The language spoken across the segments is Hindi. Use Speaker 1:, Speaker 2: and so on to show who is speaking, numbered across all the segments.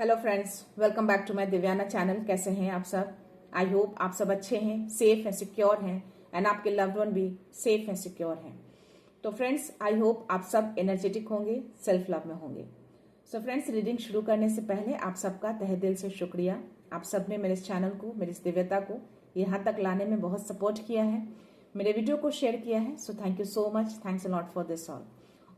Speaker 1: Hello friends, welcome back to my Divyana channel. कैसे हैं आप सब? आई होप आप सब अच्छे हैं, सेफ हैं, सिक्योर हैं एंड आपके लव्ड वन भी सेफ हैं, सिक्योर हैं। तो फ्रेंड्स, आई होप आप सब एनर्जेटिक होंगे, सेल्फ लव में होंगे। सो फ्रेंड्स, रीडिंग शुरू करने से पहले आप सबका तहे दिल से शुक्रिया। आप सब ने मेरे इस चैनल को, मेरी इस दिव्यता को यहाँ तक लाने में बहुत सपोर्ट किया है, मेरे वीडियो को शेयर किया है। So thank you so much, thanks a lot for this all.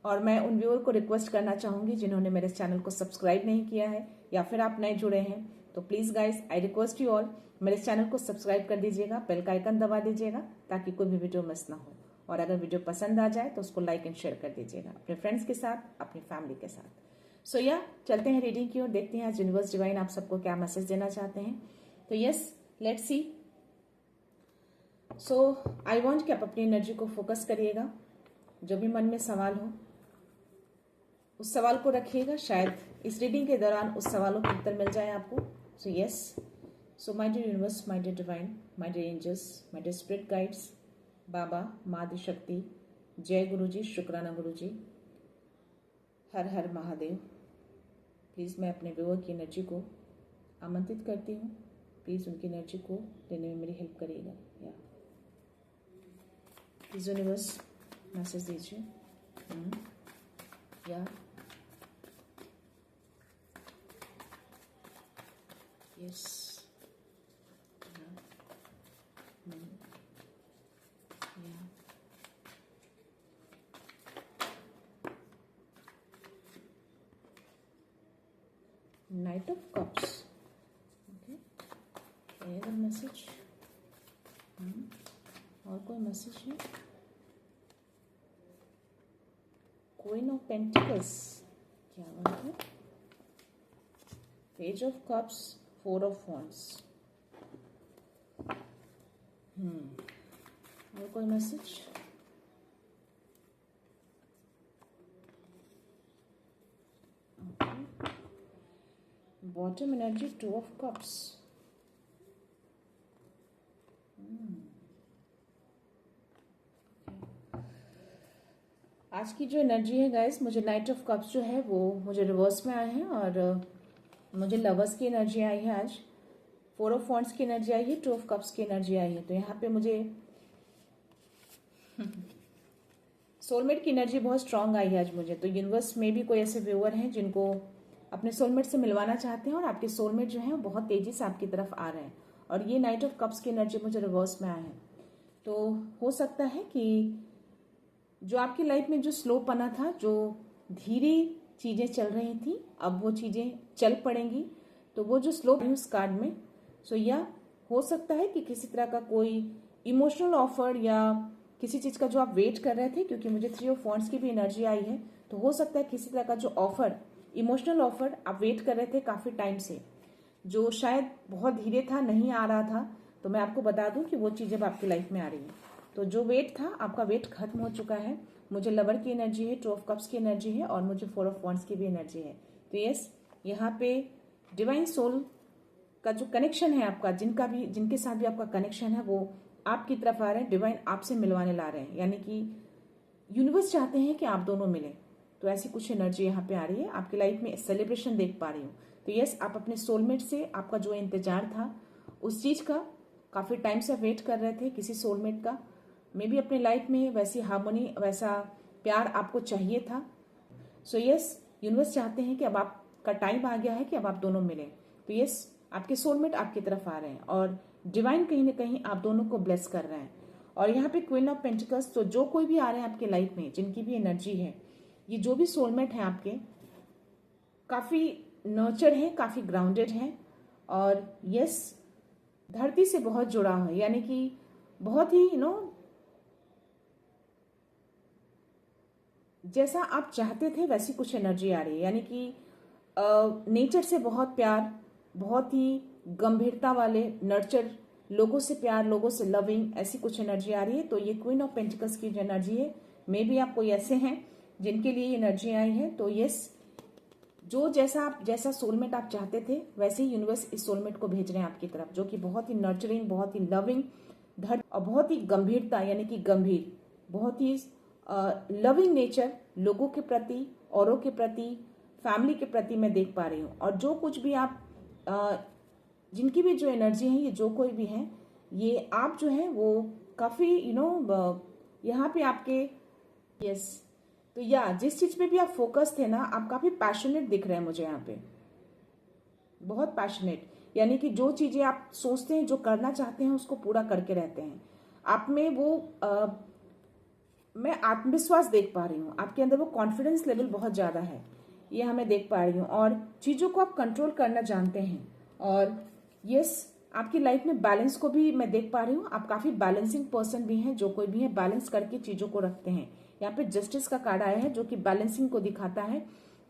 Speaker 1: और मैं उन व्यूअर को रिक्वेस्ट करना चाहूंगी जिन्होंने मेरे चैनल को सब्सक्राइब नहीं किया है या फिर आप नए जुड़े हैं, तो please guys, I request you all, मेरे चैनल को सब्सक्राइब कर दीजिएगा, बेल का आइकन दबा दीजिएगा ताकि कोई भी वीडियो मिस ना हो। और अगर वीडियो पसंद आ जाए तो उसको लाइक एंड शेयर कर दीजिएगा अपने फ्रेंड्स के साथ, अपनी फैमिली के साथ। सो या चलते हैं रीडिंग की ओर, देखते हैं आज यूनिवर्स डिवाइन आप सबको क्या मैसेज देना चाहते हैं। तो yes, let's see. So I want कि आप अपनी एनर्जी को फोकस करिएगा। जो भी मन में सवाल हो उस सवाल को रखिएगा, शायद इस रीडिंग के दौरान उस सवालों के उत्तर मिल जाए आपको। So yes, so my dear universe, my dear divine, my dear angels, my dear spirit guides, बाबा, माँ आदिशक्ति, जय गुरु जी, शुक्राना गुरु जी, हर हर महादेव। प्लीज़ मैं अपने व्यूअर की एनर्जी को आमंत्रित करती हूँ, प्लीज़ उनकी एनर्जी को देने में मेरी हेल्प करिएगा। या प्लीज़ यूनिवर्स मैसेज दीजिए। या yes, yeah, yeah. Knight of Cups. Okay. Any other message? और कोई मैसेज है? Queen of Pentacles. क्या बात है? Page of Cups, Four of Wands. और कोई message? Bottom energy, two of cups. आज की जो एनर्जी है गाइस, मुझे नाइट ऑफ कप्स जो है वो मुझे रिवर्स में आए हैं और मुझे लवर्स की एनर्जी आई है आज, फोर ऑफ वॉन्ड्स की एनर्जी आई है, टू ऑफ कप्स की एनर्जी आई है। तो यहाँ पे मुझे सोलमेट की एनर्जी बहुत स्ट्रांग आई है आज मुझे। तो यूनिवर्स में भी कोई ऐसे व्यूअर हैं जिनको अपने सोलमेट से मिलवाना चाहते हैं और आपके सोलमेट जो है वो बहुत तेजी से आपकी तरफ आ रहे हैं। और ये नाइट ऑफ कप्स की एनर्जी मुझे रिवर्स में आया है। तो हो सकता है कि जो आपकी लाइफ में जो स्लो पना था, जो धीरे चीजें चल रही थी, अब वो चीजें चल पड़ेंगी। तो वो जो स्लो है उस कार्ड में, सो यह हो सकता है कि किसी तरह का कोई इमोशनल ऑफर या किसी चीज का जो आप वेट कर रहे थे, क्योंकि मुझे थ्री ऑफ वॉन्ड्स की भी एनर्जी आई है, तो हो सकता है किसी तरह का जो ऑफर, इमोशनल ऑफर आप वेट कर रहे थे काफी टाइम से, जो शायद बहुत धीरे था, नहीं आ रहा था। तो मैं आपको बता दूं कि वो चीज अब आपकी लाइफ में आ रही है। तो जो वेट था, आपका वेट खत्म हो चुका है। मुझे लवर की एनर्जी है, टू ऑफ कप्स की एनर्जी है और मुझे फोर ऑफ वॉन्ड्स की भी एनर्जी है। तो यस, यहाँ पे डिवाइन सोल का जो कनेक्शन है आपका, जिनके साथ भी आपका कनेक्शन है, वो आपकी तरफ आ रहे हैं, डिवाइन आपसे मिलवाने ला रहे हैं, यानी कि यूनिवर्स चाहते हैं कि आप दोनों मिले। तो ऐसी कुछ एनर्जी यहाँ पे आ रही है। आपकी लाइफ में सेलिब्रेशन देख पा रही हूँ। तो यस, आप अपने सोलमेट से, आपका जो इंतजार था उस चीज का, काफी टाइम से वेट कर रहे थे किसी सोलमेट का, मे भी अपने लाइफ में वैसी हार्मोनी, वैसा प्यार आपको चाहिए था। सो यस, यूनिवर्स चाहते हैं कि अब आपका टाइम आ गया है कि अब आप दोनों मिलें। तो यस, आपके सोलमेट आपकी तरफ आ रहे हैं और डिवाइन कहीं ना कहीं आप दोनों को ब्लेस कर रहे हैं। और यहाँ पे क्वीन ऑफ पेंटिकल्स, तो जो कोई भी आ रहे हैं आपके लाइफ में, जिनकी भी एनर्जी है, ये जो भी सोलमेट है आपके, काफी नर्चर है, काफी ग्राउंडेड है और यस, धरती से बहुत जुड़ा है, यानी कि बहुत ही जैसा आप चाहते थे वैसी कुछ एनर्जी आ रही है, यानी कि नेचर से बहुत प्यार, बहुत ही गंभीरता वाले नर्चर, लोगों से प्यार, लोगों से लविंग, ऐसी कुछ एनर्जी आ रही है। तो ये क्वीन ऑफ पेंटिकल्स की जो एनर्जी है, मे भी आप कोई ऐसे हैं जिनके लिए एनर्जी आई है। तो यस, जो जैसा सोलमेट आप चाहते थे, वैसे ही यूनिवर्स इस सोलमेट को भेज रहे हैं आपकी तरफ, जो कि बहुत ही नर्चरिंग, बहुत ही लविंग, और बहुत ही गंभीरता, यानी कि गंभीर, बहुत ही लविंग नेचर, लोगों के प्रति, औरों के प्रति, फैमिली के प्रति मैं देख पा रही हूँ। और जो कुछ भी आप जिनकी भी जो एनर्जी है, ये जो कोई भी है, ये आप जो है वो काफ़ी यहाँ पे आपके यस, तो या जिस चीज़ पे भी आप फोकस थे ना, आप काफ़ी पैशनेट दिख रहे हैं मुझे यहाँ पे, बहुत पैशनेट। यानी कि जो चीज़ें आप सोचते हैं, जो करना चाहते हैं, उसको पूरा करके रहते हैं। आप में वो मैं आत्मविश्वास देख पा रही हूँ, आपके अंदर वो कॉन्फिडेंस लेवल बहुत ज़्यादा है, ये हमें देख पा रही हूँ। और चीज़ों को आप कंट्रोल करना जानते हैं। और यस, आपकी लाइफ में बैलेंस को भी मैं देख पा रही हूँ। आप काफ़ी बैलेंसिंग पर्सन भी हैं, जो कोई भी है बैलेंस करके चीज़ों को रखते हैं। यहाँ पे जस्टिस का कार्ड आया है, जो कि बैलेंसिंग को दिखाता है,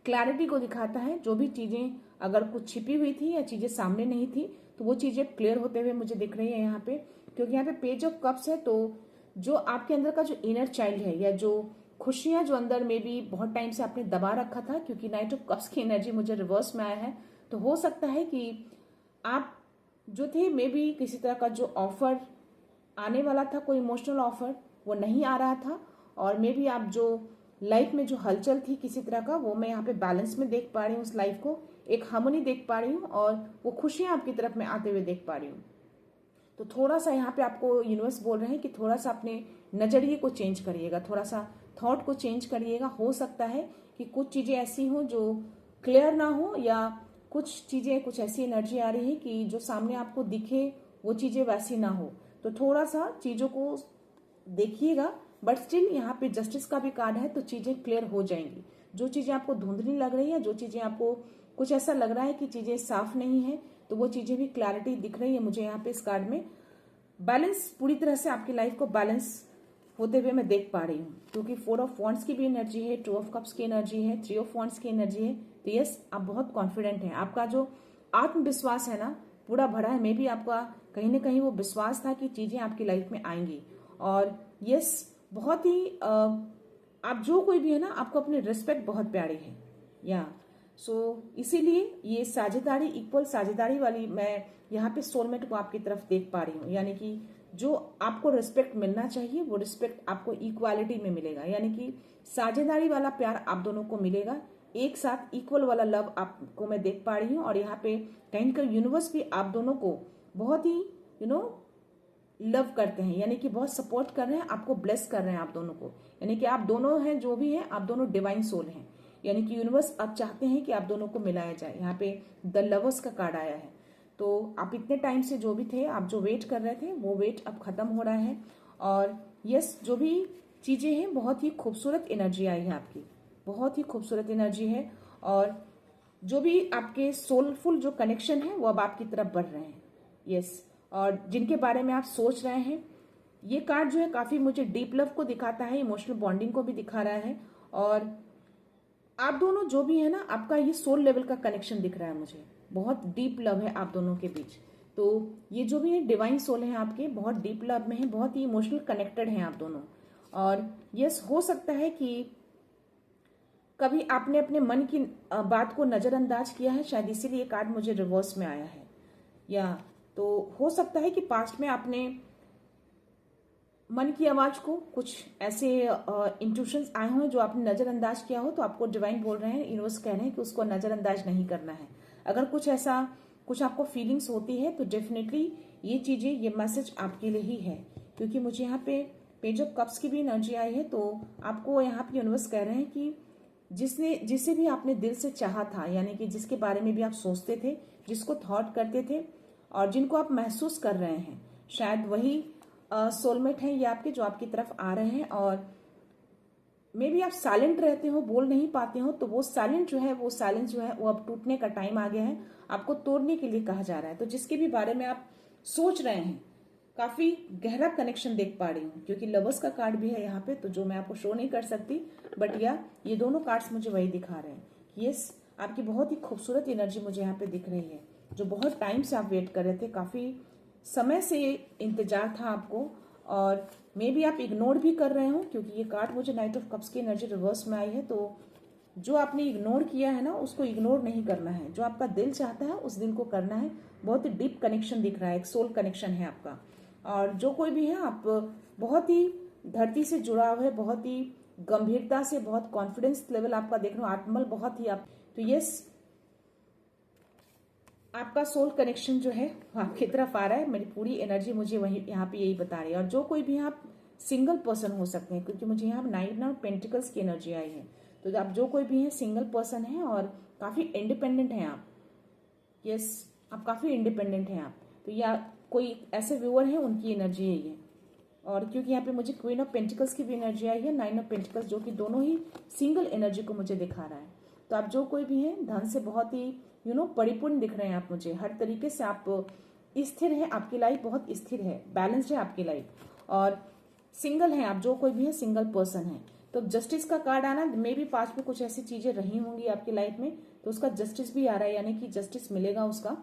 Speaker 1: क्लैरिटी को दिखाता है। जो भी चीज़ें अगर कुछ छिपी हुई थी या चीज़ें सामने नहीं थी, तो वो चीज़ें क्लियर होते हुए मुझे दिख रही है यहाँ पे। क्योंकि यहाँ पे पेज ऑफ कप्स है, तो जो आपके अंदर का जो इनर चाइल्ड है, या जो खुशियां जो अंदर में भी बहुत टाइम से आपने दबा रखा था, क्योंकि नाइट ऑफ कप्स की एनर्जी मुझे रिवर्स में आया है, तो हो सकता है कि आप जो थे मे बी किसी तरह का जो ऑफर आने वाला था, कोई इमोशनल ऑफर, वो नहीं आ रहा था। और मे बी आप जो लाइफ में जो हलचल थी किसी तरह का, वो मैं यहाँ पे बैलेंस में देख पा रही हूँ। उस लाइफ को एक हार्मनी देख पा रही हूँ, और वो खुशियां आपकी तरफ में आते हुए देख पा रही हूँ। तो थोड़ा सा यहाँ पे आपको यूनिवर्स बोल रहे हैं कि थोड़ा सा अपने नज़रिए को चेंज करिएगा, थोड़ा सा थॉट को चेंज करिएगा। हो सकता है कि कुछ चीज़ें ऐसी हों जो क्लियर ना हो, या कुछ चीज़ें, कुछ ऐसी एनर्जी आ रही है कि जो सामने आपको दिखे वो चीज़ें वैसी ना हो। तो थोड़ा सा चीज़ों को देखिएगा, बट स्टिल यहाँ पे जस्टिस का भी कार्ड है, तो चीज़ें क्लियर हो जाएंगी। जो चीज़ें आपको धुंधली लग रही है, जो चीज़ें आपको कुछ ऐसा लग रहा है कि चीज़ें साफ नहीं है, तो वो चीज़ें भी क्लैरिटी दिख रही है मुझे यहाँ पे इस कार्ड में। बैलेंस पूरी तरह से आपकी लाइफ को बैलेंस होते हुए मैं देख पा रही हूँ, क्योंकि 4 ऑफ वॉन्ड्स की भी एनर्जी है, 2 ऑफ कप्स की एनर्जी है, 3 ऑफ वॉन्ड्स की एनर्जी है। तो यस, आप बहुत कॉन्फिडेंट हैं। आपका जो आत्मविश्वास है ना, पूरा भरा है। मे भी आपका कहीं ना कहीं वो विश्वास था कि चीज़ें आपकी लाइफ में आएंगी। और यस, बहुत ही आप जो कोई भी है ना, आपको अपनी रिस्पेक्ट बहुत प्यारी है, या इसीलिए ये साझेदारी, इक्वल साझेदारी वाली मैं यहाँ पे सोलमेट को आपकी तरफ देख पा रही हूँ। यानी कि जो आपको रिस्पेक्ट मिलना चाहिए, वो रिस्पेक्ट आपको इक्वालिटी में मिलेगा। यानी कि साझेदारी वाला प्यार आप दोनों को मिलेगा, एक साथ इक्वल वाला लव आपको मैं देख पा रही हूँ। और यहाँ पे कहीं का यूनिवर्स भी आप दोनों को बहुत ही लव करते हैं, यानी कि बहुत सपोर्ट कर रहे हैं, आपको ब्लेस कर रहे हैं आप दोनों को। यानी कि आप दोनों हैं, जो भी हैं, आप दोनों डिवाइन सोल हैं। यानी कि यूनिवर्स अब चाहते हैं कि आप दोनों को मिलाया जाए। यहाँ पे द लवर्स का कार्ड आया है। तो आप इतने टाइम से जो भी थे, आप जो वेट कर रहे थे, वो वेट अब खत्म हो रहा है। और यस, जो भी चीज़ें हैं, बहुत ही खूबसूरत एनर्जी आई है आपकी, बहुत ही खूबसूरत एनर्जी है। और जो भी आपके सोलफुल जो कनेक्शन है, वो अब आपकी तरफ बढ़ रहे हैं। यस, और जिनके बारे में आप सोच रहे हैं, ये कार्ड जो है काफ़ी मुझे डीप लव को दिखाता है, इमोशनल बॉन्डिंग को भी दिखा रहा है। और आप दोनों जो भी है ना, आपका ये सोल लेवल का कनेक्शन दिख रहा है मुझे, बहुत डीप लव है आप दोनों के बीच। तो ये जो भी है डिवाइन सोल है आपके, बहुत डीप लव में है, बहुत ही इमोशनल कनेक्टेड हैं आप दोनों। और यस, हो सकता है कि कभी आपने अपने मन की बात को नज़रअंदाज किया है, शायद इसीलिए कार्ड मुझे रिवर्स में आया है। या तो हो सकता है कि पास्ट में आपने मन की आवाज़ को कुछ ऐसे इंट्यूशंस आए हुए जो आपने नज़रअंदाज किया हो, तो आपको डिवाइन बोल रहे हैं, यूनिवर्स कह रहे हैं कि उसको नज़रअंदाज नहीं करना है। अगर कुछ ऐसा कुछ आपको फीलिंग्स होती है, तो डेफिनेटली ये चीज़ें, ये मैसेज आपके लिए ही है। क्योंकि मुझे यहाँ पे पेज ऑफ कप्स की भी एनर्जी आई है, तो आपको यहाँ पे यूनिवर्स कह रहे हैं कि जिसे भी आपने दिल से चाहा था, यानी कि जिसके बारे में भी आप सोचते थे, जिसको थॉट करते थे, और जिनको आप महसूस कर रहे हैं, शायद वही सोलमेट हैं ये आपके, जो आपकी तरफ आ रहे हैं। और मे बी आप साइलेंट रहते हो, बोल नहीं पाते हो, तो वो साइलेंस जो है वो अब टूटने का टाइम आ गया है, आपको तोड़ने के लिए कहा जा रहा है। तो जिसके भी बारे में आप सोच रहे हैं, काफी गहरा कनेक्शन देख पा रही हूँ, क्योंकि लवर्स का कार्ड भी है यहाँ पे, तो जो मैं आपको शो नहीं कर सकती, बट ये दोनों कार्ड्स मुझे वही दिखा रहे हैं। यस, आपकी बहुत ही खूबसूरत एनर्जी मुझे यहाँ पे दिख रही है, जो बहुत टाइम से आप वेट कर रहे थे, काफी समय से इंतजार था आपको। और मे बी आप इग्नोर भी कर रहे हो, क्योंकि ये कार्ड मुझे नाइट ऑफ कप्स की एनर्जी रिवर्स में आई है। तो जो आपने इग्नोर किया है ना, उसको इग्नोर नहीं करना है, जो आपका दिल चाहता है उस दिल को करना है। बहुत ही डीप कनेक्शन दिख रहा है, एक सोल कनेक्शन है आपका। और जो कोई भी है, आप बहुत ही धरती से जुड़ा हुआ है, बहुत ही गंभीरता से, बहुत कॉन्फिडेंस लेवल आपका देख रहा हूँ, आत्मबल बहुत ही आप तो यस, आपका सोल कनेक्शन जो है वो आपकी तरफ आ रहा है। मेरी पूरी एनर्जी मुझे वही यहाँ पे यही बता रही है। और जो कोई भी आप सिंगल पर्सन हो सकते हैं, क्योंकि मुझे यहाँ नाइन ऑफ पेंटिकल्स की एनर्जी आई है। तो आप जो कोई भी हैं सिंगल पर्सन हैं और काफ़ी इंडिपेंडेंट हैं आप। यस, आप काफ़ी इंडिपेंडेंट हैं आप। तो या कोई ऐसे व्यूअर हैं, उनकी एनर्जी है ये। और क्योंकि यहाँ पे मुझे क्वीन ऑफ पेंटिकल्स की भी एनर्जी आई है, नाइन ऑफ पेंटिकल्स, जो कि दोनों ही सिंगल एनर्जी को मुझे दिखा रहा है। तो आप जो कोई भी हैं धन से बहुत ही परिपूर्ण दिख रहे हैं आप मुझे। हर तरीके से आप स्थिर है, आपकी लाइफ बहुत स्थिर है, बैलेंस्ड है आपकी लाइफ। और सिंगल हैं आप, जो कोई भी है सिंगल पर्सन है। तो जस्टिस का कार्ड आना, मे भी पास्ट में कुछ ऐसी चीजें रही होंगी आपकी लाइफ में, तो उसका जस्टिस भी आ रहा है, यानी कि जस्टिस मिलेगा उसका।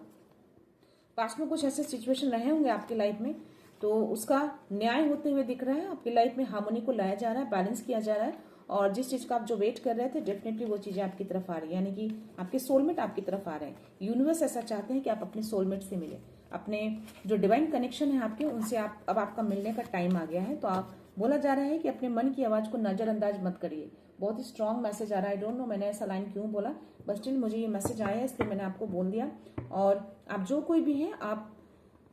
Speaker 1: पास्ट में कुछ ऐसे सिचुएशन रहे होंगे आपकी लाइफ में, तो उसका न्याय होते हुए दिख रहा है। आपकी लाइफ में हार्मोनी को लाया जा रहा है, बैलेंस किया जा रहा है। और जिस चीज का आप जो वेट कर रहे थे, डेफिनेटली वो चीजें आपकी तरफ आ रही है, यानी कि आपके सोलमेट आपकी तरफ आ रहे हैं। यूनिवर्स ऐसा चाहते हैं कि आप अपने सोलमेट से मिले, अपने जो डिवाइन कनेक्शन है आपके, उनसे आप अब आपका मिलने का टाइम आ गया है। तो आप बोला जा रहा है कि अपने मन की आवाज को नजरअंदाज मत करिए। बहुत ही स्ट्रांग मैसेज आ रहा है। आई डोंट नो मैंने ऐसा लाइन क्यों बोला, बट स्टिल मुझे ये मैसेज आया है, इसलिए मैंने आपको बोल दिया। और आप जो कोई भी हैं, आप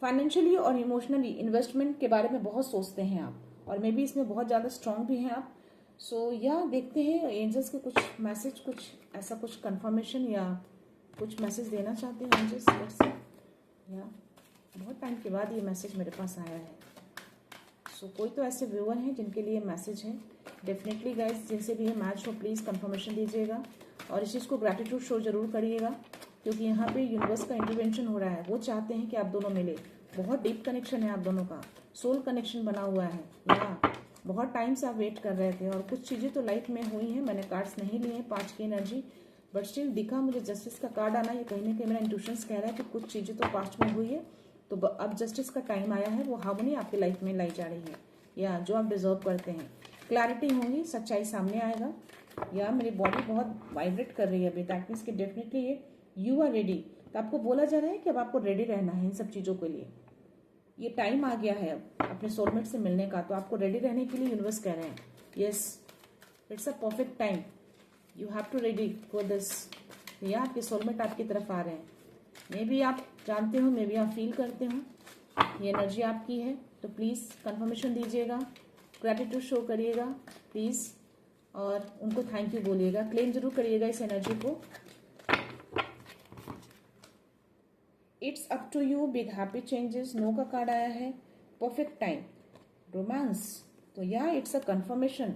Speaker 1: फाइनेंशियली और इमोशनली इन्वेस्टमेंट के बारे में बहुत सोचते हैं आप, और मे बी इसमें बहुत ज़्यादा स्ट्रांग भी हैं आप। सो या देखते हैं एंजल्स के कुछ मैसेज, कुछ ऐसा कुछ कंफर्मेशन या कुछ मैसेज देना चाहते हैं एंजल्स। लेट्स या बहुत टाइम के बाद ये मैसेज मेरे पास आया है। सो कोई तो ऐसे व्यूअर हैं जिनके लिए मैसेज है। डेफिनेटली गाइज, जिनसे भी ये मैच हो प्लीज़ कंफर्मेशन दीजिएगा, और इस चीज़ को ग्रैटिट्यूड शो जरूर करिएगा, क्योंकि यहाँ पे यूनिवर्स का इंटरवेंशन हो रहा है। वो चाहते हैं कि आप दोनों मिले। बहुत डीप कनेक्शन है आप दोनों का, सोल कनेक्शन बना हुआ है। या बहुत टाइम से आप वेट कर रहे थे, और कुछ चीज़ें तो लाइफ में हुई हैं। मैंने कार्ड्स नहीं लिए हैं 5 की एनर्जी, बट स्टिल दिखा मुझे जस्टिस का कार्ड आना। ये कहीं ना कहीं मेरा इंट्यूशंस कह रहा है कि कुछ चीज़ें तो पास्ट में हुई है, तो अब जस्टिस का टाइम आया है। वो हार्मनी आपकी लाइफ में लाई जा रही है, या जो आप डिजर्व करते हैं। क्लैरिटी होगी, सच्चाई सामने आएगा। या मेरी बॉडी बहुत वाइब्रेट कर रही है अभी, दैट मीन्स कि डेफिनेटली ये यू आर रेडी। तो आपको बोला जा रहा है कि अब आपको रेडी रहना है इन सब चीज़ों के लिए। ये टाइम आ गया है अब अपने सोलमेट से मिलने का, तो आपको रेडी रहने के लिए यूनिवर्स कह रहे हैं। Yes, it's a perfect time, you have to ready for this. या आपके सोलमेट आपकी तरफ आ रहे हैं। मे बी आप जानते हो, मे बी आप फील करते हो, ये एनर्जी आपकी है। तो प्लीज़ कंफर्मेशन दीजिएगा, ग्रैटिट्यूड शो करिएगा प्लीज़, और उनको थैंक यू बोलिएगा, क्लेम जरूर करिएगा इस एनर्जी को। It's up to you, big happy changes, no का कार्ड आया है, परफेक्ट टाइम, रोमांस। तो या इट्स अ कंफर्मेशन,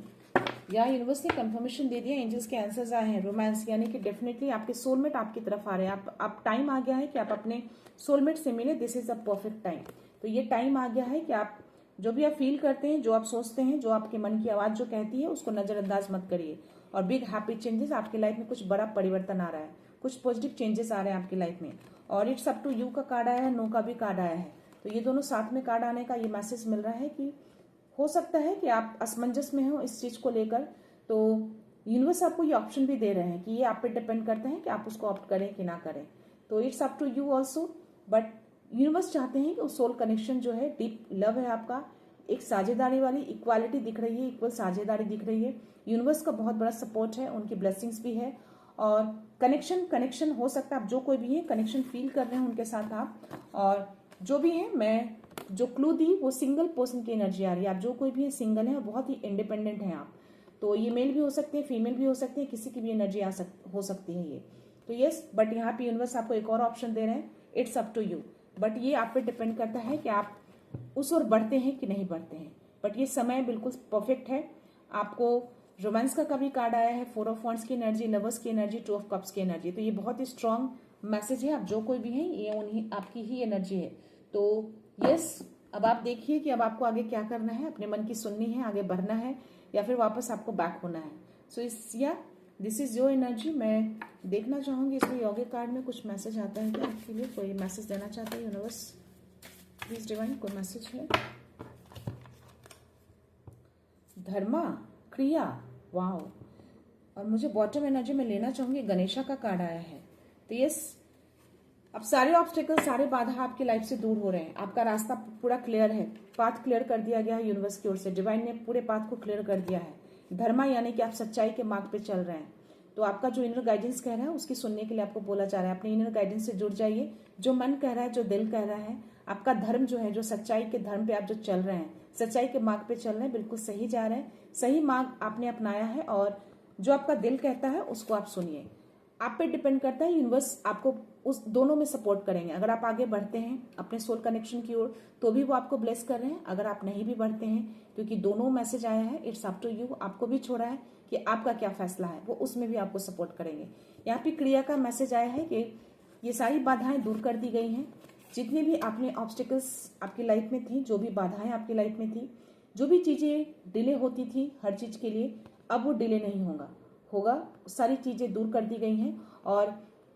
Speaker 1: या यूनिवर्स ने कंफर्मेशन दे दिया, एंजल्स के आंसर्स आए हैं, रोमांस, यानी कि डेफिनेटली आपके सोलमेट आपकी तरफ आ रहे हैं। आप टाइम आ गया है कि आप अपने सोलमेट से मिले। This is a perfect time. तो ये टाइम आ गया है कि आप जो भी आप फील करते हैं, जो आप सोचते हैं, जो आपके मन की आवाज़ जो कहती है, उसको नज़रअंदाज मत करिए। और बिग हैप्पी चेंजेस, आपकी लाइफ में कुछ बड़ा परिवर्तन आ रहा है, कुछ पॉजिटिव चेंजेस आ रहे हैं आपकी लाइफ में। और इट्स अप टू यू का कार्ड आया है, नो का भी कार्ड आया है। तो ये दोनों साथ में कार्ड आने का ये मैसेज मिल रहा है कि हो सकता है कि आप असमंजस में हो इस चीज़ को लेकर। तो यूनिवर्स आपको ये ऑप्शन भी दे रहे हैं कि ये आप पे डिपेंड करते हैं कि आप उसको ऑप्ट करें कि ना करें। तो it's up to you also, but universe चाहते हैं कि वो सोल कनेक्शन जो है, डीप लव है आपका, एक साझेदारी वाली इक्वालिटी दिख रही है, इक्वल साझेदारी दिख रही है। यूनिवर्स का बहुत बड़ा सपोर्ट है, उनकी ब्लेसिंग्स भी है। और कनेक्शन हो सकता है, आप जो कोई भी है कनेक्शन फील कर रहे हैं उनके साथ आप। और जो भी है, मैं जो क्लू दी वो सिंगल पर्सन की एनर्जी आ रही है। आप जो कोई भी है सिंगल है और बहुत ही इंडिपेंडेंट हैं आप। तो ये मेल भी हो सकते हैं, फीमेल भी हो सकते हैं, किसी की भी एनर्जी हो सकती है ये। तो यस, बट यहाँ पे यूनिवर्स आपको एक और ऑप्शन दे रहे हैं, it's up to you. But ये आप पे डिपेंड करता है कि आप उस ओर बढ़ते हैं कि नहीं बढ़ते हैं। बट ये समय बिल्कुल परफेक्ट है। आपको रोमांस का कभी कार्ड आया है, 4 ऑफ वांड्स की एनर्जी, लवर्स की एनर्जी, 2 ऑफ कप्स की एनर्जी। तो ये बहुत ही स्ट्रांग मैसेज है। आप जो कोई भी हैं, ये उन्हीं आपकी ही एनर्जी है। तो यस, अब आप देखिए कि अब आपको आगे क्या करना है, अपने मन की सुननी है, आगे बढ़ना है, या फिर वापस आपको बैक होना है। So this is your energy. मैं देखना चाहूंगी इसमें योगिक कार्ड में कुछ मैसेज आता है क्या आपके लिए, कोई मैसेज देना चाहते हैं यूनिवर्स, प्लीज डिवाइन, कोई मैसेज है। धर्मा, क्रिया, वाओ। और मुझे बॉटम एनर्जी में लेना चाहूंगी, गणेशा का कार्ड आया है। तो यस, अब सारे ऑब्स्टेकल, सारे बाधा आपकी लाइफ से दूर हो रहे हैं। आपका रास्ता पूरा क्लियर है, पाथ क्लियर कर दिया गया है यूनिवर्स की ओर से। डिवाइन ने पूरे पाथ को क्लियर कर दिया है। धर्मा यानी कि आप सच्चाई के मार्ग पे चल रहे हैं। तो आपका जो इनर गाइडेंस कह रहा है उसकी सुनने के लिए आपको बोला जा रहा है। अपने इनर गाइडेंस से जुड़ जाइए। जो मन कह रहा है, जो दिल कह रहा है, आपका धर्म जो है, जो सच्चाई के धर्म पे आप जो चल रहे हैं, सच्चाई के मार्ग पे चल रहे हैं, बिल्कुल सही जा रहे हैं, सही मार्ग आपने अपनाया है। और जो आपका दिल कहता है उसको आप सुनिए। आप पे डिपेंड करता है, यूनिवर्स आपको उस दोनों में सपोर्ट करेंगे। अगर आप आगे बढ़ते हैं अपने सोल कनेक्शन की ओर तो भी वो आपको ब्लेस कर रहे हैं। अगर आप नहीं भी बढ़ते हैं, क्योंकि दोनों मैसेज आया है, इट्स अप टू यू, आपको भी छोड़ा है कि आपका क्या फैसला है, वो उसमें भी आपको सपोर्ट करेंगे। यहाँ पे क्रिया का मैसेज आया है कि ये सारी बाधाएं दूर कर दी गई हैं। जितनी भी आपने ऑब्स्टिकल्स आपकी लाइफ में थी, जो भी बाधाएं आपकी लाइफ में थी, जो भी चीजें डिले होती थी हर चीज के लिए, अब वो डिले नहीं होगा। सारी चीजें दूर कर दी गई हैं। और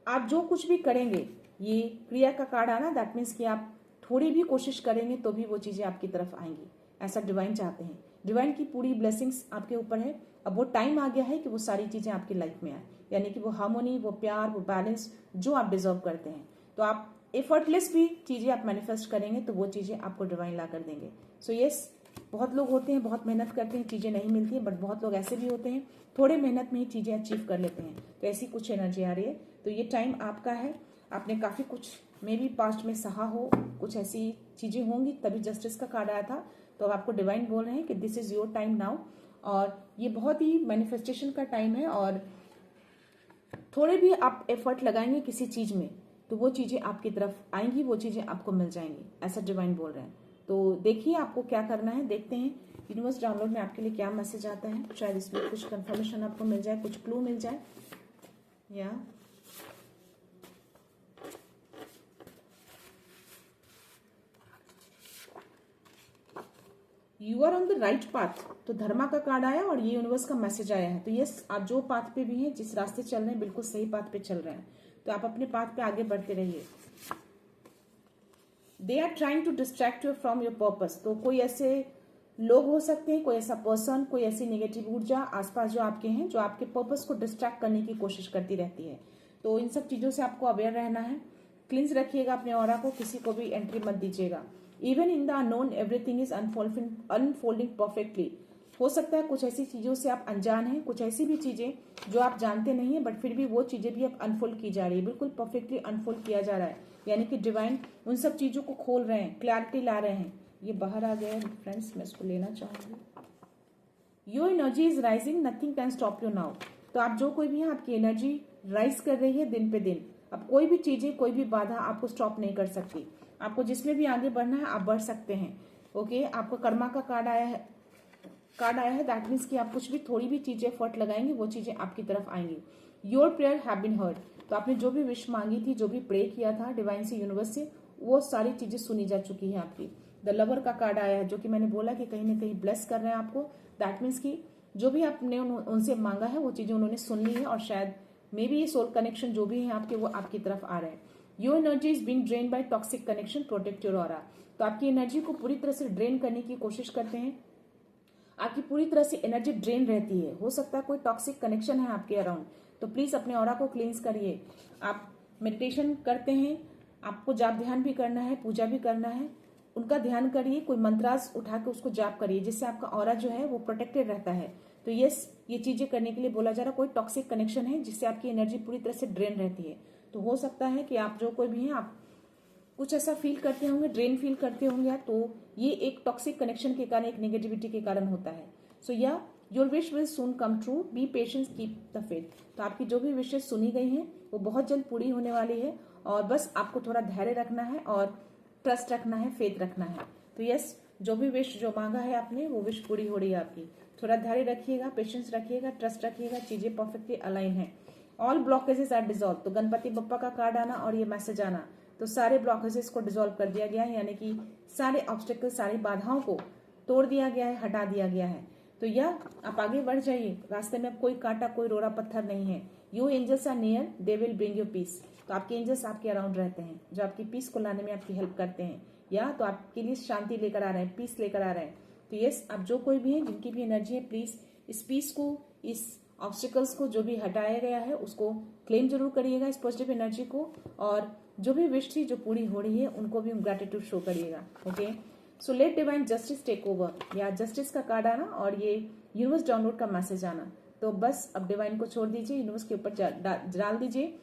Speaker 1: आप जो कुछ भी करेंगे, ये क्रिया का कार्ड आना, दैट मीन्स कि आप थोड़ी भी कोशिश करेंगे तो भी वो चीजें आपकी तरफ आएंगी। ऐसा डिवाइन चाहते हैं। डिवाइन की पूरी ब्लेसिंग्स आपके ऊपर है। अब वो टाइम आ गया है कि वो सारी चीजें आपकी लाइफ में आए, यानी कि वो हार्मोनी, वो प्यार, वो बैलेंस जो आप डिजर्व करते हैं। तो आप एफर्टलेस भी चीजें आप मैनिफेस्ट करेंगे तो वो चीजें आपको डिवाइन ला कर देंगे। सो यस, बहुत लोग होते हैं, बहुत मेहनत करते हैं, चीजें नहीं मिलती हैं, बट बहुत लोग ऐसे भी होते हैं थोड़े मेहनत में ही चीजें अचीव कर लेते हैं। तो ऐसी कुछ एनर्जी आ रही है। तो ये टाइम आपका है। आपने काफी कुछ मे भी पास्ट में सहा हो, कुछ ऐसी चीजें होंगी, तभी जस्टिस का कार्ड आया था। तो अब आपको डिवाइन बोल रहे हैं कि this is your time now. और ये बहुत ही मैनिफेस्टेशन का टाइम है। और थोड़े भी आप एफर्ट लगाएंगे किसी चीज में तो वो चीजें आपकी तरफ आएंगी, वो चीजें आपको मिल जाएंगी, ऐसा डिवाइन बोल रहे हैं। तो देखिए आपको क्या करना है, देखते हैं यूनिवर्स डाउनलोड में आपके लिए क्या मैसेज आता है। शायद इसमें कुछ कंफर्मेशन आपको मिल जाए, कुछ क्लू मिल जाए। या you are on the right path. तो धर्मा का कार्ड आया और ये यूनिवर्स का मैसेज आया है। तो यस, आप जो पाथ पे भी हैं, जिस रास्ते चल रहे हैं, बिल्कुल सही पाथ पे चल रहे हैं। तो आप अपने पाथ पे आगे बढ़ते रहिए। They are trying to distract you from your purpose. तो कोई ऐसे लोग हो सकते हैं, कोई ऐसा पर्सन, कोई ऐसी नेगेटिव ऊर्जा आसपास जो आपके हैं, जो आपके पर्पस को डिस्ट्रैक्ट करने की कोशिश करती रहती है। तो इन सब चीजों से आपको अवेयर रहना है। क्लींस रखिएगा अपने ऑरा को, किसी को भी एंट्री मत दीजिएगा। Even in the unknown everything is unfolding perfectly. हो सकता है कुछ ऐसी चीजों से आप अनजान हैं, कुछ ऐसी भी चीजें जो आप जानते नहीं है, बट फिर भी वो चीजें भी अब अनफोल्ड की जा रही है, बिल्कुल परफेक्टली अनफोल्ड किया जा रहा है। यानी कि डिवाइन उन सब चीजों को खोल रहे हैं, क्लैरिटी ला रहे हैं। ये बाहर आ गया है फ्रेंड्स, मैं इसको लेना चाहूंगी। Your energy is rising, nothing can stop you now. तो आप जो कोई भी है, आपकी एनर्जी राइज कर रही है दिन पे दिन। अब कोई भी चीजें, कोई भी बाधा आपको स्टॉप नहीं कर सकती। आपको जिसमें भी आगे बढ़ना है आप बढ़ सकते हैं। ओके, आपको कर्मा का कार्ड आया है, दैट मीन्स कि आप कुछ भी, थोड़ी भी चीजें एफर्ट लगाएंगे, वो चीजें आपकी तरफ आएंगी। Your prayer have been heard. तो आपने जो भी विश मांगी थी, जो भी प्रे किया था डिवाइन से, यूनिवर्स से, वो सारी चीजें सुनी जा चुकी है आपकी। द लवर का कार्ड आया है, जो कि मैंने बोला कि कहीं ना कहीं ब्लेस कर रहे हैं आपको। दैट मीन्स कि जो भी आपने उनसे मांगा है वो चीजें उन्होंने सुन ली है, और शायद मे बी ये सोल कनेक्शन जो भी है आपके, वो आपकी तरफ आ रहे हैं। Your energy is being drain by toxic connection, protect your aura. तो आपकी एनर्जी को पूरी तरह से ड्रेन करने की कोशिश करते हैं। आपकी पूरी तरह से एनर्जी ड्रेन रहती है। हो सकता है कोई टॉक्सिक कनेक्शन है आपके अराउंड, तो प्लीज अपने ऑरा को क्लींस करिए। आप मेडिटेशन करते हैं, आपको जाप ध्यान भी करना है, पूजा भी करना है, उनका ध्यान करिए। कोई मंत्रास उठा के उसको जाप करिए, जिससे आपका ऑरा जो है वो प्रोटेक्टेड रहता है। तो यस, ये चीजें करने के लिए बोला जा रहा है। कोई टॉक्सिक कनेक्शन है जिससे आपकी एनर्जी पूरी तरह से ड्रेन रहती है। तो हो सकता है कि आप जो कोई भी हैं, आप कुछ ऐसा फील करते होंगे, ड्रेन फील करते होंगे, तो ये एक टॉक्सिक कनेक्शन के कारण, एक नेगेटिविटी के कारण होता है। सो या your wish will soon come true, B patience, keep the faith. तो आपकी जो भी विशेष सुनी गई हैं वो बहुत जल्द पूरी होने वाली है, और बस आपको थोड़ा धैर्य रखना है और ट्रस्ट रखना है, फेथ रखना है। तो यस, जो भी विश जो मांगा है आपने, वो विश पूरी हो रही है आपकी। थोड़ा धैर्य रखिएगा, पेशेंस रखिएगा, ट्रस्ट रखिएगा, चीजें परफेक्टली अलाइन है। All blockages are dissolve. तो गणपति बप्पा का कार्ड आना और ये मैसेज आना, तो सारे ब्लॉकेजेस को डिजोल्व कर दिया गया है, यानी कि सारे ऑब्स्टेकल, सारी बाधाओं को तोड़ दिया गया है, हटा दिया गया है। तो यह आप आगे बढ़ जाइए। रास्ते में कोई कांटा, कोई रोड़ा पत्थर नहीं है। You angels are near, they will bring you peace. तो आपके एंजल्स आपके अराउंड रहते हैं, जो आपकी पीस को लाने में आपकी हेल्प करते हैं, या तो आपके लिए शांति लेकर आ रहे हैं, पीस लेकर आ रहे हैं। तो यस, आप जो कोई भी है, जिनकी भी एनर्जी है, प्लीज इस पीस को, इस ऑब्स्टिकल्स को जो भी हटाया गया है, उसको क्लेम जरूर करिएगा, इस पॉजिटिव एनर्जी को। और जो भी विश थी जो पूरी हो रही है, उनको भी ग्रेटिट्यूड शो करिएगा। Okay, so let divine justice take over. या जस्टिस का कार्ड आना और ये यूनिवर्स डाउनलोड का मैसेज आना। तो बस अब डिवाइन को छोड़ दीजिए, यूनिवर्स के ऊपर डाल दीजिए,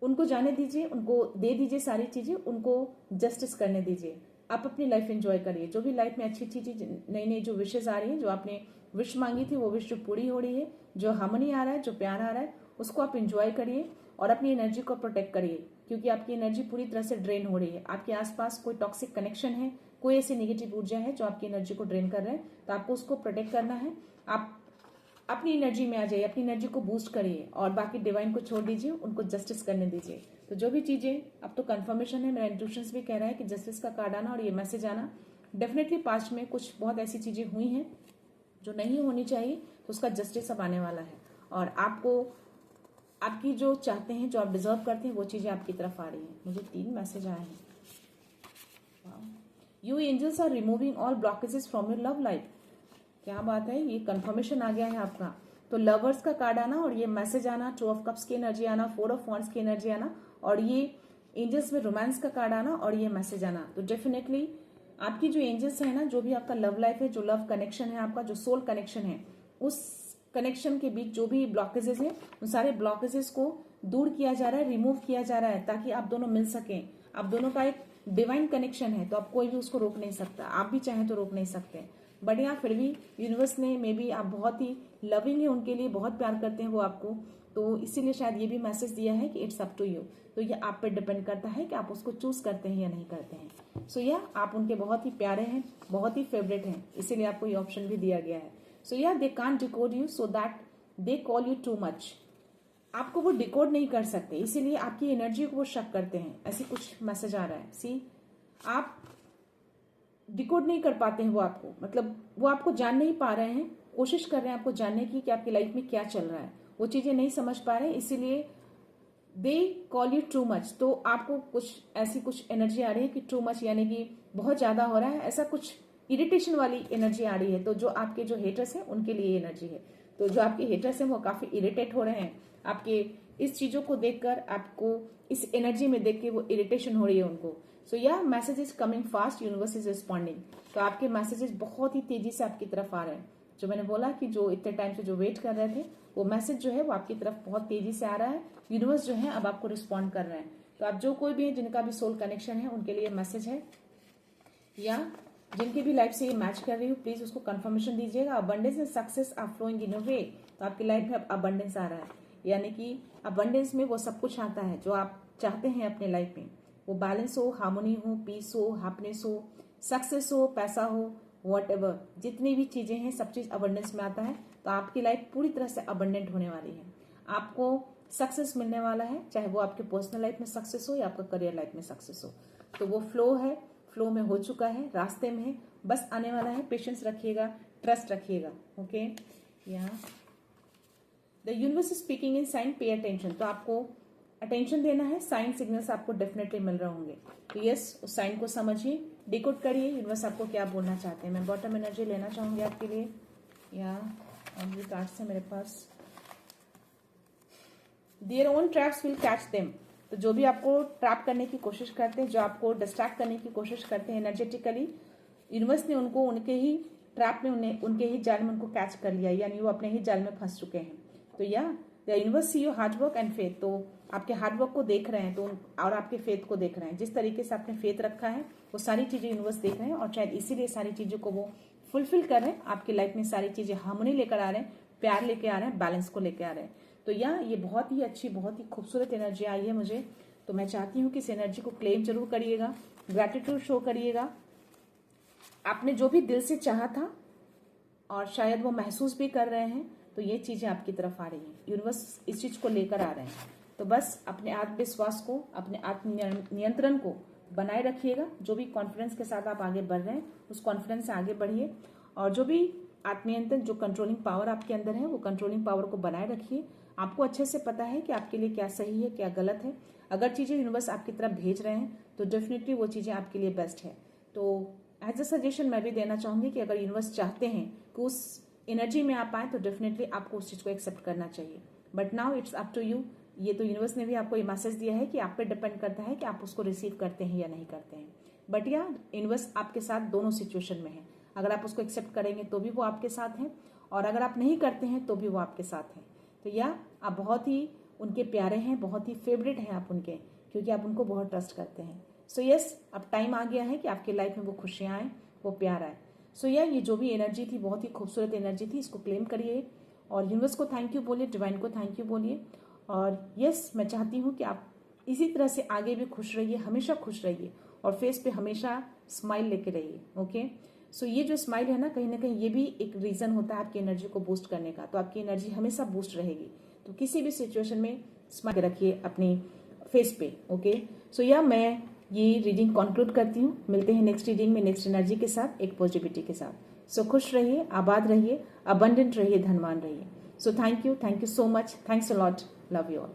Speaker 1: उनको जाने दीजिए, उनको दे दीजिए सारी चीजें, उनको जस्टिस करने दीजिए। आप अपनी लाइफ एंजॉय करिए। जो भी लाइफ में अच्छी चीज, नई नई जो विशेष आ रही है, जो आपने विश मांगी थी वो विश जो पूरी हो रही है, जो हार्मनी आ रहा है, जो प्यार आ रहा है, उसको आप इंजॉय करिए और अपनी एनर्जी को प्रोटेक्ट करिए, क्योंकि आपकी एनर्जी पूरी तरह से ड्रेन हो रही है। आपके आसपास कोई टॉक्सिक कनेक्शन है, कोई ऐसी नेगेटिव ऊर्जा है जो आपकी एनर्जी को ड्रेन कर रहे हैं, तो आपको उसको प्रोटेक्ट करना है। आप अपनी एनर्जी में आ जाइए, अपनी एनर्जी को बूस्ट करिए और बाकी डिवाइन को छोड़ दीजिए, उनको जस्टिस करने दीजिए। तो जो भी चीजें, अब तो कंफर्मेशन है, मेरा इंट्यूशंस भी कह रहा है कि जस्टिस का कार्ड आना और ये मैसेज आना, डेफिनेटली पास्ट में कुछ बहुत ऐसी चीजें हुई हैं जो नहीं होनी चाहिए, तो उसका जस्टिस अब आने वाला है और आपको आपकी जो चाहते हैं, जो आप डिजर्व करते हैं, वो चीजें आपकी तरफ आ रही हैं। मुझे 3 मैसेज आए हैं। You angels are removing all blockages from your love life. क्या बात है, ये कंफर्मेशन आ गया है आपका। तो लवर्स का कार्ड आना और ये मैसेज आना, 2 ऑफ कप्स की एनर्जी आना, 4 ऑफ वॉन्ड्स की एनर्जी आना और ये एंजल्स में रोमांस का कार्ड आना और ये मैसेज आना। तो डेफिनेटली आपकी जो एंजल्स है ना, जो भी आपका लव लाइफ है, जो लव कनेक्शन है, आपका जो सोल कनेक्शन है, उस कनेक्शन के बीच जो भी ब्लॉकेजेस हैं, उन सारे ब्लॉकेजेस को दूर किया जा रहा है, रिमूव किया जा रहा है, ताकि आप दोनों मिल सकें। आप दोनों का एक डिवाइन कनेक्शन है, तो आप कोई भी उसको रोक नहीं सकता, आप भी चाहें तो रोक नहीं सकते। बट यहाँ फिर भी यूनिवर्स ने, मे बी आप बहुत ही लविंग है उनके लिए, बहुत प्यार करते हैं वो आपको, तो इसीलिए शायद ये भी मैसेज दिया है कि इट्स अप टू यू। तो ये आप पे डिपेंड करता है कि आप उसको चूज करते हैं या नहीं करते हैं। सो या आप उनके बहुत ही प्यारे हैं, बहुत ही फेवरेट हैं, इसीलिए आपको ये ऑप्शन भी दिया गया है। सो या they can't decode you so that they call you too much. आपको वो डिकोड नहीं कर सकते, इसीलिए आपकी एनर्जी को वो शक करते हैं। ऐसी कुछ मैसेज आ रहा है। सी, आप डिकोड नहीं कर पाते हैं वो आपको, मतलब वो आपको जान नहीं पा रहे हैं, कोशिश कर रहे हैं आपको जानने की कि आपकी लाइफ में क्या चल रहा है, वो चीजें नहीं समझ पा रहे हैं, इसीलिए they call you too much. तो आपको कुछ ऐसी कुछ एनर्जी आ रही है कि टू मच यानी कि बहुत ज्यादा हो रहा है, ऐसा कुछ इरिटेशन वाली एनर्जी आ रही है। तो जो आपके जो हेटर्स हैं उनके लिए एनर्जी है। तो जो आपके हेटर्स हैं वो काफी इरिटेट हो रहे हैं आपके इस चीजों को देखकर, आपको इस एनर्जी में देख के वो इरिटेशन हो रही है उनको। सो या message is coming fast, universe is responding. तो आपके मैसेजेस बहुत ही तेजी से आपकी तरफ आ रहे हैं। जो मैंने बोला कि जो इतने टाइम से जो वेट कर रहे थे, वो मैसेज जो है वो आपकी तरफ बहुत तेजी से आ रहा है। यूनिवर्स जो है अब आपको रिस्पॉन्ड कर रहे हैं। तो आप जो कोई भी है, जिनका भी सोल कनेक्शन है, उनके लिए मैसेज है, या जिनकी भी लाइफ से ये मैच कर रही हो, प्लीज उसको कंफर्मेशन दीजिएगा। Abundance and success are flowing in a way. तो आपकी लाइफ में अब अबंडेंस आ रहा है, यानी कि अबंडेंस में वो सब कुछ आता है जो आप चाहते हैं अपने लाइफ में। वो बैलेंस हो, हार्मोनी हो, पीस हो, हैप्पीनेस हो, सक्सेस हो, पैसा हो, व्हाटएवर, जितनी भी चीजें हैं सब चीज अबंडेंस में आता है। तो आपकी लाइफ पूरी तरह से अबंडेंट होने वाली है। आपको सक्सेस मिलने वाला है, चाहे वो आपके पर्सनल लाइफ में सक्सेस हो या आपका करियर लाइफ में सक्सेस हो। तो वो फ्लो है, फ्लो में हो चुका है, रास्ते में है, बस आने वाला है। पेशेंस रखिएगा, ट्रस्ट रखिएगा। ओके, यहाँ the universe is speaking in sign, pay attention. तो आपको अटेंशन देना है, साइन सिग्नल्स आपको डेफिनेटली मिल रहे होंगे। तो यस, उस साइन को समझिए, डिकोड करिए, यूनिवर्स आपको क्या बोलना चाहते हैं। मैं बॉटम एनर्जी लेना चाहूंगी आपके लिए। या ऑनली कार्ड्स है मेरे पास। Their own traps will catch them. तो जो भी आपको ट्रैप करने की कोशिश करते हैं, जो आपको डिस्ट्रैक्ट करने की कोशिश करते हैं एनर्जेटिकली, यूनिवर्स ने उनको उनके ही ट्रैप में, उनके ही जाल में उनको कैच कर लिया, यानी वो अपने ही जाल में फंस चुके हैं। तो या the universe see your hard work and faith. तो आपके हार्डवर्क को देख रहे हैं, तो और आपके फेथ को देख रहे हैं। जिस तरीके से आपने फेथ रखा है वो सारी चीजें यूनिवर्स देख रहे हैं, और शायद इसीलिए सारी चीजों को वो फुलफिल कर रहे हैं। आपकी लाइफ में सारी चीजें हार्मनी लेकर आ रहे हैं, प्यार लेके आ रहे हैं, बैलेंस को लेके आ रहे हैं। तो या ये बहुत ही अच्छी, बहुत ही खूबसूरत एनर्जी आई है मुझे। तो मैं चाहती हूँ कि इस एनर्जी को क्लेम जरूर करिएगा, ग्रैटिट्यूड शो करिएगा। आपने जो भी दिल से चाहा था और शायद वो महसूस भी कर रहे हैं, तो ये चीजें आपकी तरफ आ रही हैं। यूनिवर्स इस चीज को लेकर आ रहे हैं। तो बस अपने आत्मविश्वास को, अपने आत्म नियंत्रण को बनाए रखिएगा। जो भी कॉन्फिडेंस के साथ आप आगे बढ़ रहे हैं, उस कॉन्फिडेंस से आगे बढ़िए। और जो भी आत्मनियंत्रण, जो कंट्रोलिंग पावर आपके अंदर है, वो कंट्रोलिंग पावर को बनाए रखिए। आपको अच्छे से पता है कि आपके लिए क्या सही है, क्या गलत है। अगर चीजें यूनिवर्स आपकी तरफ भेज रहे हैं, तो डेफिनेटली वो चीजें आपके लिए बेस्ट है। तो एज अ सजेशन मैं भी देना चाहूंगी कि अगर यूनिवर्स चाहते हैं कि उस एनर्जी में आप आए, तो डेफिनेटली आपको उस चीज को एक्सेप्ट करना चाहिए। But now it's up to you. ये तो यूनिवर्स ने भी आपको ये मैसेज दिया है कि आप पे डिपेंड करता है कि आप उसको रिसीव करते हैं या नहीं करते हैं। बट या यूनिवर्स आपके साथ दोनों सिचुएशन में है। अगर आप उसको एक्सेप्ट करेंगे तो भी वो आपके साथ है, और अगर आप नहीं करते हैं तो भी वो आपके साथ हैं। तो या आप बहुत ही उनके प्यारे हैं, बहुत ही फेवरेट हैं आप उनके, क्योंकि आप उनको बहुत ट्रस्ट करते हैं। सो यस, अब टाइम आ गया है कि आपकी लाइफ में वो खुशियाँ आए, वो प्यार आए। सो ये जो भी एनर्जी थी बहुत ही खूबसूरत एनर्जी थी, इसको क्लेम करिए और यूनिवर्स को थैंक यू बोलिए, डिवाइन को थैंक यू बोलिए। और यस, मैं चाहती हूँ कि आप इसी तरह से आगे भी खुश रहिए, हमेशा खुश रहिए और फेस पे हमेशा स्माइल लेके रहिए। ओके, सो ये जो स्माइल है ना कहीं ये भी एक रीजन होता है आपकी एनर्जी को बूस्ट करने का। तो आपकी एनर्जी हमेशा बूस्ट रहेगी। तो किसी भी सिचुएशन में स्माइल रखिए अपनी फेस पे। ओके, सो मैं ये रीडिंग कंक्लूड करती हूँ। मिलते हैं नेक्स्ट रीडिंग में नेक्स्ट एनर्जी के साथ, एक पॉजिटिविटी के साथ। सो खुश रहिए, आबाद रहिए, अबंडेंट रहिए, धनवान रहिए। So thank you so much, thanks a lot, love you all.